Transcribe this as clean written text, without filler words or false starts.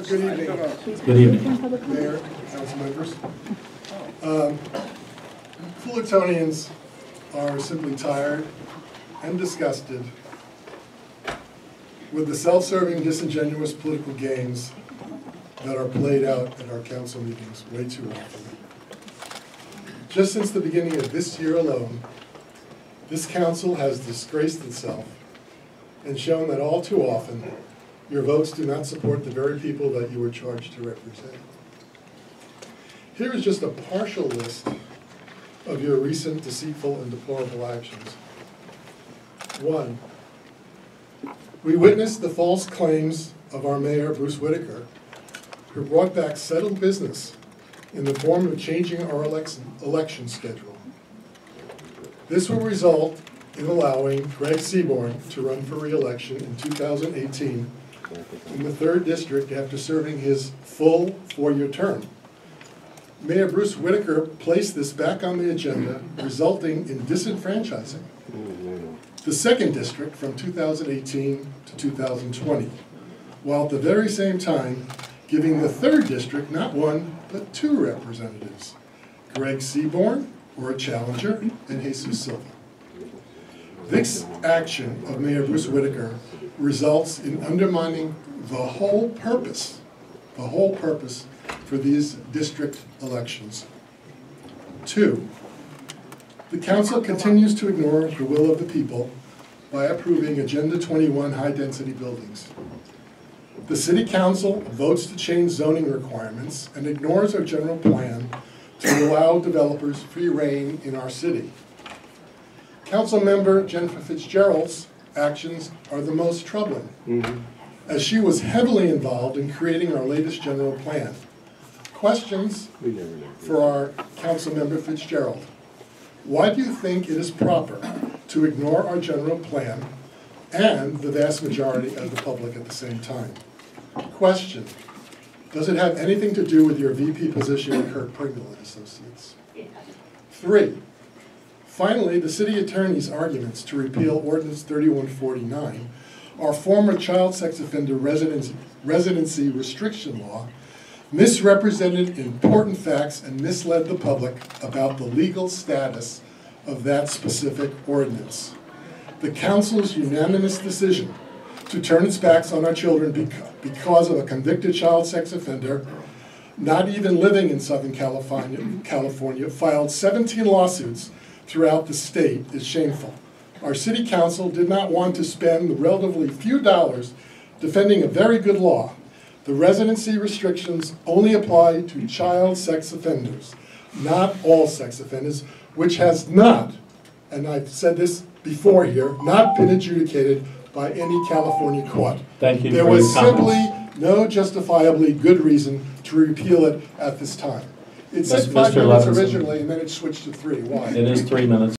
Good evening. Good evening. Mayor, council members. Fullertonians are simply tired and disgusted with the self-serving, disingenuous political games that are played out at our council meetings way too often. Just since the beginning of this year alone, this council has disgraced itself and shown that all too often your votes do not support the very people that you were charged to represent. Here is just a partial list of your recent deceitful and deplorable actions. 1, we witnessed the false claims of our mayor, Bruce Whitaker, who brought back settled business in the form of changing our election schedule. This will result in allowing Greg Seaborn to run for re-election in 2018 in the 3rd District after serving his full 4-year term. Mayor Bruce Whitaker placed this back on the agenda, resulting in disenfranchising the 2nd District from 2018 to 2020, while at the very same time giving the 3rd District not 1, but 2 representatives, Greg Seaborn, or a challenger, and Jesus Silva. This action of Mayor Bruce Whitaker results in undermining the whole purpose for these district elections. 2, the council continues to ignore the will of the people by approving Agenda 21 high-density buildings. The City Council votes to change zoning requirements and ignores our general plan to allow developers free rein in our city. Councilmember Jennifer Fitzgerald's actions are the most troubling, as she was heavily involved in creating our latest general plan. Questions for our Councilmember Fitzgerald. Why do you think it is proper to ignore our general plan and the vast majority of the public at the same time? Question, does it have anything to do with your VP position at Kirk Pringle and Associates? 3, finally, the city attorney's arguments to repeal Ordinance 3149, our former child sex offender residency restriction law, misrepresented important facts and misled the public about the legal status of that specific ordinance. The council's unanimous decision to turn its backs on our children because of a convicted child sex offender, not even living in Southern California, filed 17 lawsuits throughout the state is shameful. Our city council did not want to spend the relatively few dollars defending a very good law. The residency restrictions only apply to child sex offenders, not all sex offenders, which has not, and I've said this before here, not been adjudicated by any California court. Thank you. There was simply no justifiably good reason to repeal it at this time. It said 5 minutes originally, and then it switched to 3. Why? It is 3 minutes.